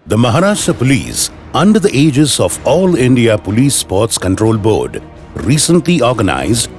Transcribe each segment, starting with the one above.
The Maharashtra Police, under the aegis of All India Police Sports Control Board, recently organized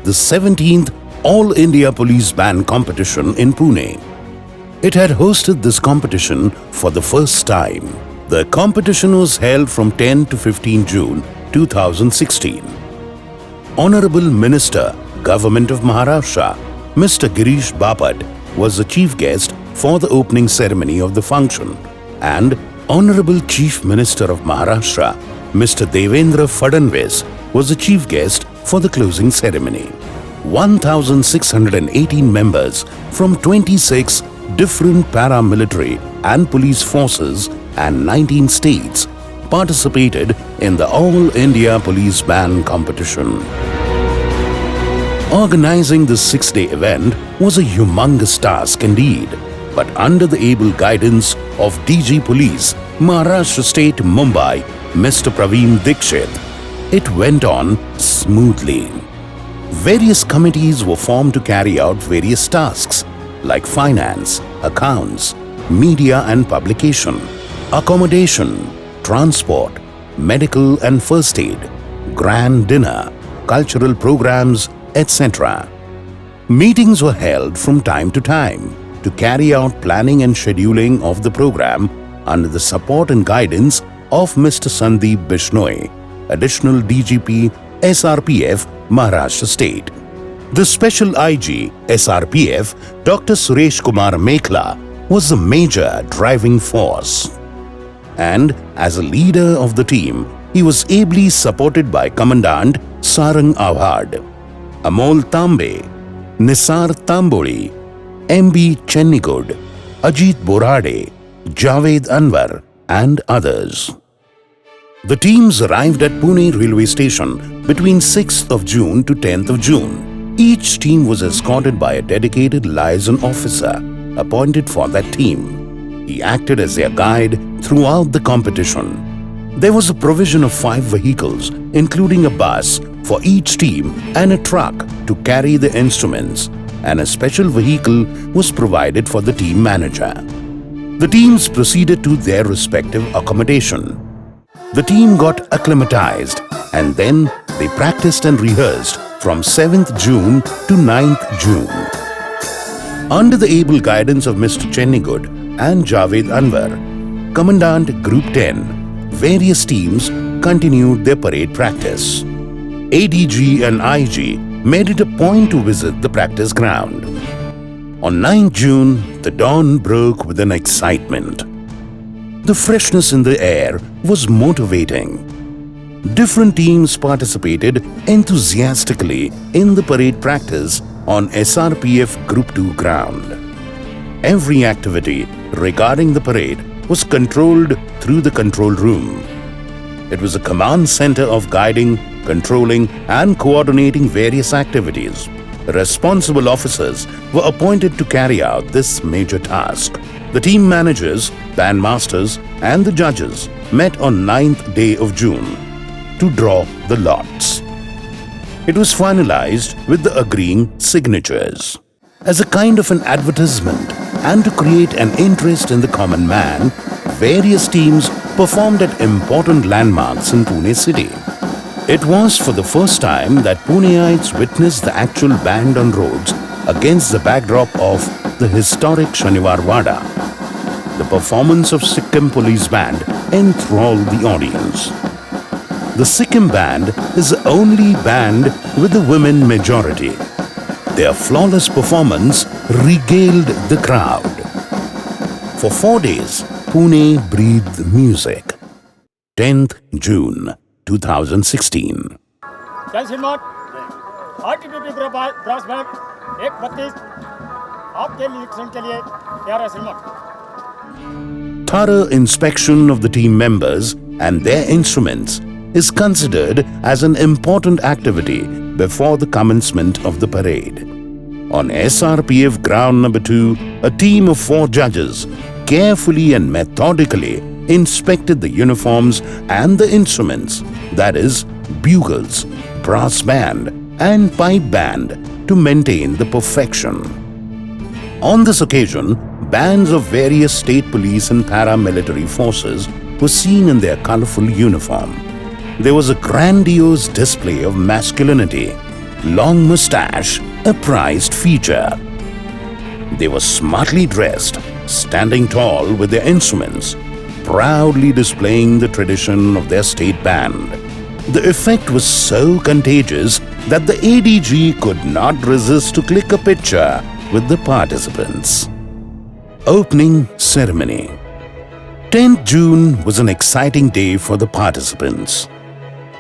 the 17th All India Police Band Competition in Pune. It had hosted this competition for the first time. The competition was held from 10 to 15 June 2016. Honorable Minister, Government of Maharashtra, Mr. Girish Bapat was the chief guest for the opening ceremony of the function, and Honorable Chief Minister of Maharashtra, Mr. Devendra Fadnavis, was the chief guest for the closing ceremony. 1,618 members from 26 different paramilitary and police forces and 19 states participated in the All India Police Band competition. Organizing this 6-day event was a humongous task indeed, but under the able guidance of DG Police, Maharashtra State, Mumbai, Mr. Praveen Dikshit, it went on smoothly. Various committees were formed to carry out various tasks like finance, accounts, media and publication, accommodation, transport, medical and first aid, grand dinner, cultural programs, etc. Meetings were held from time to time to carry out planning and scheduling of the program under the support and guidance of Mr. Sandeep Bishnoi, Additional DGP, SRPF, Maharashtra State. The Special IG, SRPF, Dr. Suresh Kumar Mekhla, was the major driving force. And as a leader of the team, he was ably supported by Commandant Sarang Avhad, Amol Tambe, Nisar Tamboli, MB Chennigud, Ajit Borade, Javed Anwar and others. The teams arrived at Pune railway station between 6th of June to 10th of June. Each team was escorted by a dedicated liaison officer appointed for that team. He acted as their guide throughout the competition. There was a provision of 5 vehicles, including a bus for each team and a truck to carry the instruments, and a special vehicle was provided for the team manager. The teams proceeded to their respective accommodation. The team got acclimatized and then they practiced and rehearsed from 7th June to 9th June. Under the able guidance of Mr. Chennigud and Javed Anwar, Commandant Group 10, various teams continued their parade practice. ADG and IG made it a point to visit the practice ground. On 9th June, the dawn broke with an excitement. The freshness in the air was motivating. Different teams participated enthusiastically in the parade practice on SRPF Group 2 ground. Every activity regarding the parade was controlled through the control room. It was a command center of guiding, controlling and coordinating various activities. Responsible officers were appointed to carry out this major task. The team managers, band masters and the judges met on 9th day of June to draw the lots. It was finalized with the agreeing signatures. As a kind of an advertisement and to create an interest in the common man, various teams performed at important landmarks in Pune city. It was for the first time that Puneites witnessed the actual band on roads against the backdrop of the historic Shaniwar Wada. The performance of Sikkim Police Band enthralled the audience. The Sikkim Band is the only band with the women majority. Their flawless performance regaled the crowd. For 4 days, Pune breathed music. 10th June 2016. जय श्रीमान, आरटीपीपी brass band 132 आपके निरीक्षण के लिए तैयार है श्रीमान. Thorough inspection of the team members and their instruments is considered as an important activity before the commencement of the parade. On SRPF ground number 2, a team of 4 judges carefully and methodically inspected the uniforms and the instruments, that is, bugles, brass band and pipe band, to maintain the perfection. On this occasion, bands of various state police and paramilitary forces were seen in their colorful uniform. There was a grandiose display of masculinity. Long mustache, a prized feature. They were smartly dressed, standing tall with their instruments, proudly displaying the tradition of their state band. The effect was so contagious that the ADG could not resist to click a picture with the participants. Opening ceremony. 10th June was an exciting day for the participants.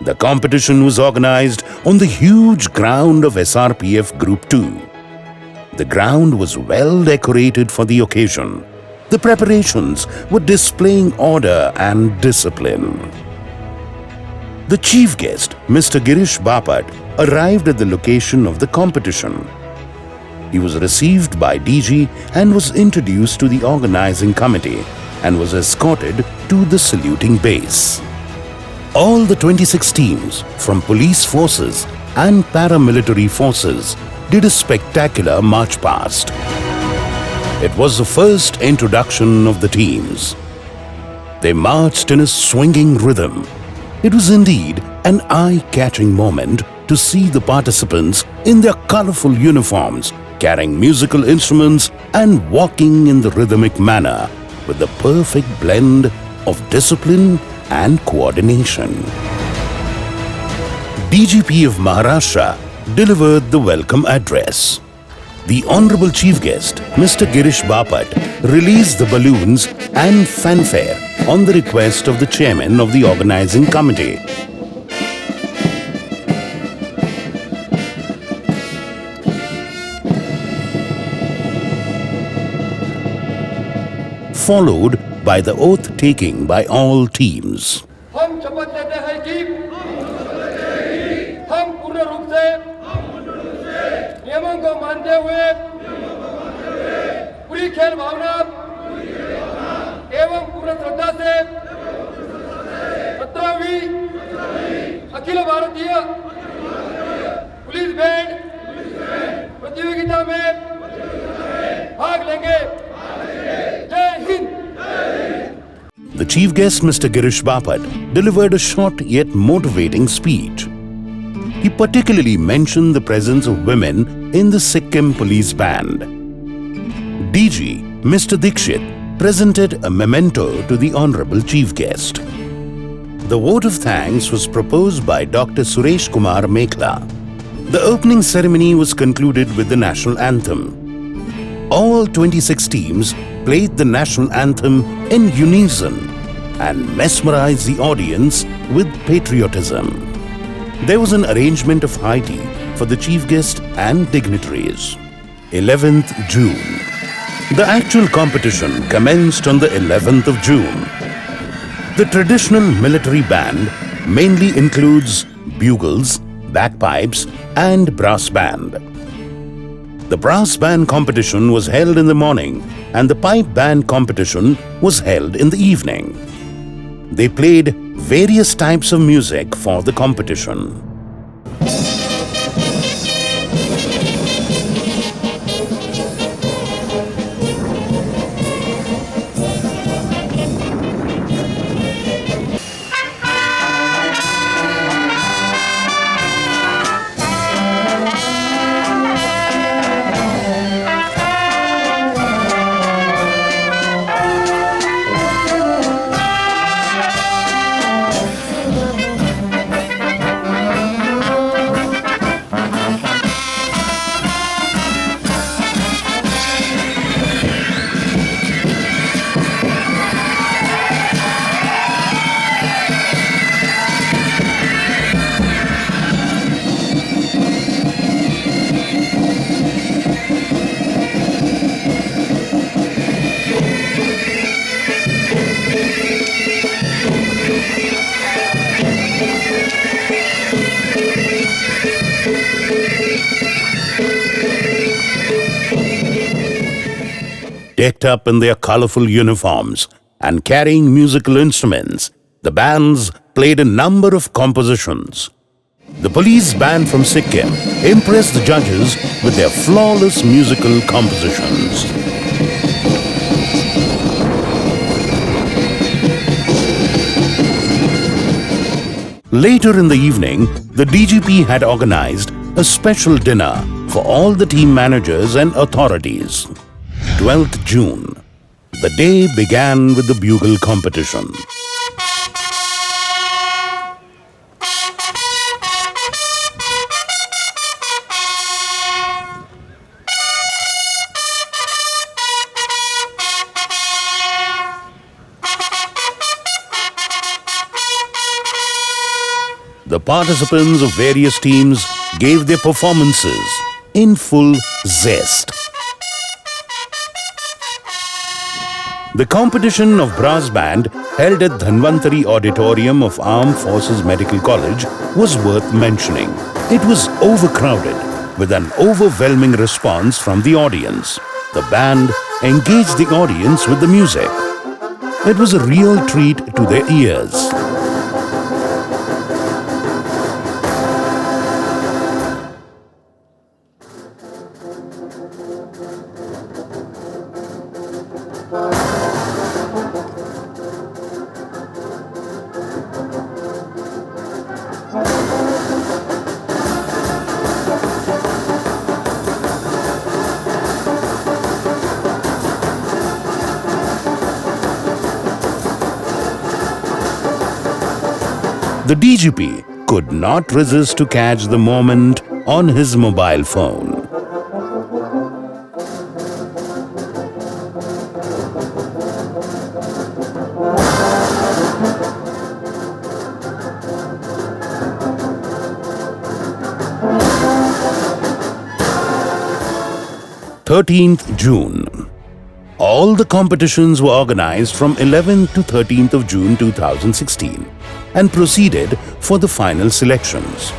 The competition was organized on the huge ground of SRPF Group 2. The ground was well decorated for the occasion. The preparations were displaying order and discipline. The chief guest, Mr. Girish Bapat, arrived at the location of the competition. He was received by DG and was introduced to the organizing committee and was escorted to the saluting base. All the 26 teams from police forces and paramilitary forces did a spectacular march past. It was the first introduction of the teams. They marched in a swinging rhythm. It was indeed an eye-catching moment to see the participants in their colorful uniforms, carrying musical instruments and walking in the rhythmic manner with the perfect blend of discipline and coordination. DGP of Maharashtra delivered the welcome address. The Honorable Chief Guest, Mr. Girish Bapat, released the balloons and fanfare on the request of the Chairman of the Organizing Committee. Followed by the oath-taking by all teams. हम शपथ लेते हैं कि हम पूर्ण रूप से नियमों को मानते हुए पूरी खेल भावना एवं पूर्ण श्रद्धा से 17वीं अखिल भारतीय पुलिस बैंड प्रतियोगिता में भाग लेंगे। जय Hind. The chief guest, Mr. Girish Bapat, delivered a short yet motivating speech. He particularly mentioned the presence of women in the Sikkim police band. DG, Mr. Dikshit, presented a memento to the Honorable Chief Guest. The vote of thanks was proposed by Dr. Suresh Kumar Mekla. The opening ceremony was concluded with the national anthem. All 26 teams played the national anthem in unison and mesmerized the audience with patriotism. There was an arrangement of high tea for the chief guest and dignitaries. 11th June. The actual competition commenced on the 11th of June. The traditional military band mainly includes bugles, bagpipes, and brass band. The brass band competition was held in the morning and the pipe band competition was held in the evening. They played various types of music for the competition. Decked up in their colorful uniforms and carrying musical instruments, the bands played a number of compositions. The police band from Sikkim impressed the judges with their flawless musical compositions. Later in the evening, the DGP had organized a special dinner for all the team managers and authorities. 12th June. The day began with the bugle competition. The participants of various teams gave their performances in full zest. The competition of brass band held at Dhanvantari Auditorium of Armed Forces Medical College was worth mentioning. It was overcrowded with an overwhelming response from the audience. The band engaged the audience with the music. It was a real treat to their ears. The DGP could not resist to catch the moment on his mobile phone. June 13th. All the competitions were organized from 11th to 13th of June 2016 and proceeded for the final selections.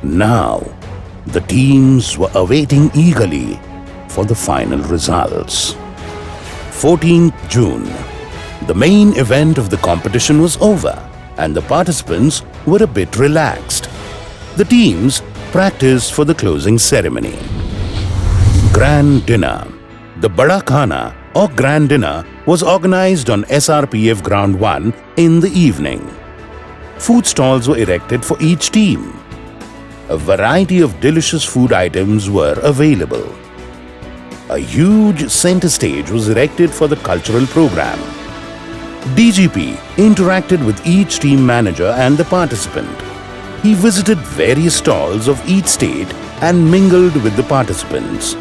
Now, the teams were awaiting eagerly for the final results. 14th June. The main event of the competition was over and the participants were a bit relaxed. The teams practiced for the closing ceremony. Grand Dinner. The Bada Khana or Grand Dinner was organized on SRPF Ground 1 in the evening. Food stalls were erected for each team. A variety of delicious food items were available. A huge center stage was erected for the cultural program. DGP interacted with each team manager and the participant. He visited various stalls of each state and mingled with the participants.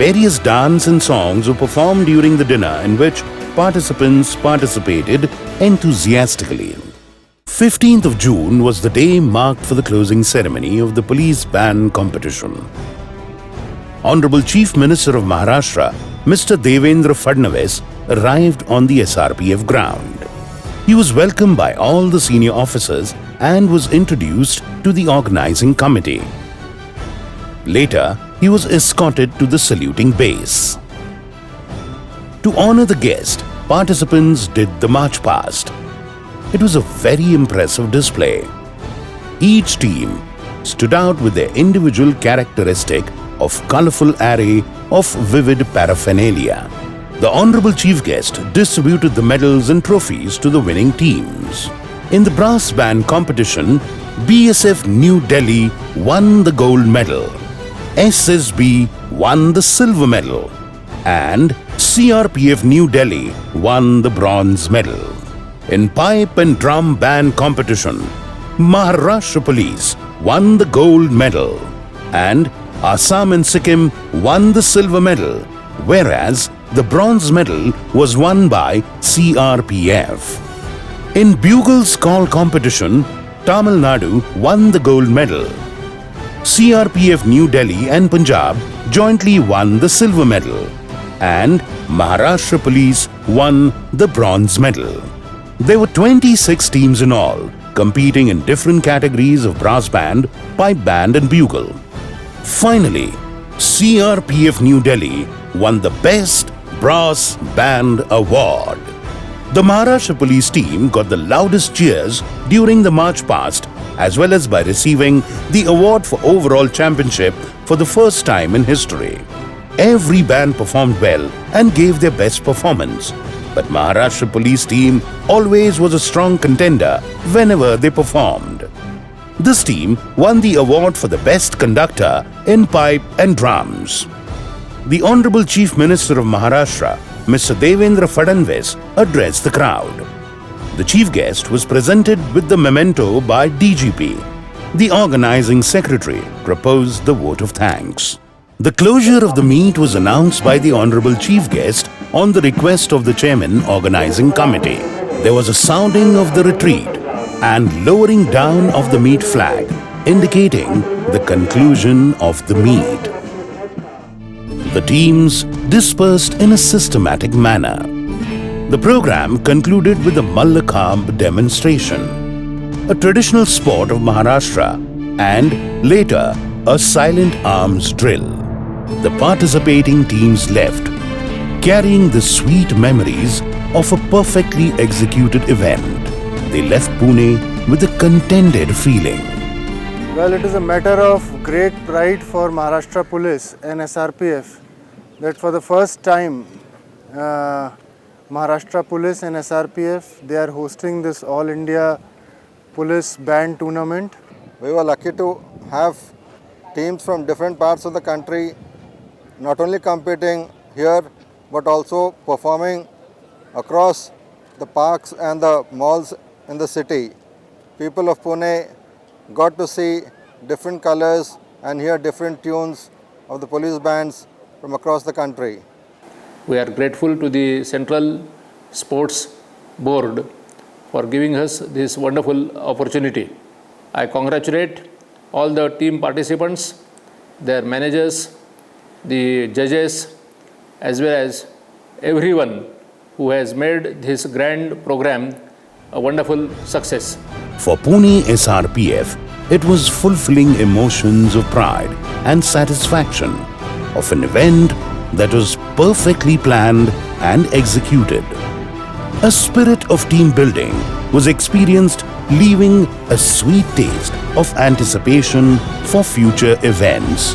Various dance and songs were performed during the dinner in which participants participated enthusiastically. 15th of June was the day marked for the closing ceremony of the police band competition. Honorable Chief Minister of Maharashtra, Mr. Devendra Fadnavis, arrived on the SRPF ground. He was welcomed by all the senior officers and was introduced to the organizing committee. Later, he was escorted to the saluting base. To honor the guest, participants did the march past. It was a very impressive display. Each team stood out with their individual characteristic of colorful array of vivid paraphernalia. The Honorable Chief Guest distributed the medals and trophies to the winning teams. In the brass band competition, BSF New Delhi won the gold medal. SSB won the silver medal and CRPF New Delhi won the bronze medal. In pipe and drum band competition, Maharashtra Police won the gold medal and Assam and Sikkim won the silver medal, whereas the bronze medal was won by CRPF. In Bugles Call competition, Tamil Nadu won the gold medal. CRPF New Delhi and Punjab jointly won the silver medal and Maharashtra Police won the bronze medal. There were 26 teams in all, competing in different categories of brass band, pipe band and bugle. Finally, CRPF New Delhi won the Best Brass Band Award. The Maharashtra Police team got the loudest cheers during the march past, as well as by receiving the award for overall championship for the first time in history. Every band performed well and gave their best performance. but Maharashtra police team always was a strong contender whenever they performed. This team won the award for the best conductor in pipe and drums. The Honorable Chief Minister of Maharashtra, Mr. Devendra Fadnavis, addressed the crowd. The chief guest was presented with the memento by DGP. The organizing secretary proposed the vote of thanks. The closure of the meet was announced by the Honorable Chief Guest on the request of the Chairman Organizing Committee. There was a sounding of the retreat and lowering down of the meet flag, indicating the conclusion of the meet. The teams dispersed in a systematic manner. The program concluded with a Mallakhamb demonstration, a traditional sport of Maharashtra, and later a silent arms drill. The participating teams left, carrying the sweet memories of a perfectly executed event. They left Pune with a contented feeling. Well, it is a matter of great pride for Maharashtra Police and SRPF that for the first time Maharashtra Police and SRPF, they are hosting this All India Police Band Tournament. We were lucky to have teams from different parts of the country not only competing here but also performing across the parks and the malls in the city. People of Pune got to see different colors and hear different tunes of the police bands from across the country. We are grateful to the Central Sports Board for giving us this wonderful opportunity. I congratulate all the team participants, their managers, the judges, as well as everyone who has made this grand program a wonderful success. For Pune SRPF, it was fulfilling emotions of pride and satisfaction of an event that was perfectly planned and executed. A spirit of team building was experienced, leaving a sweet taste of anticipation for future events.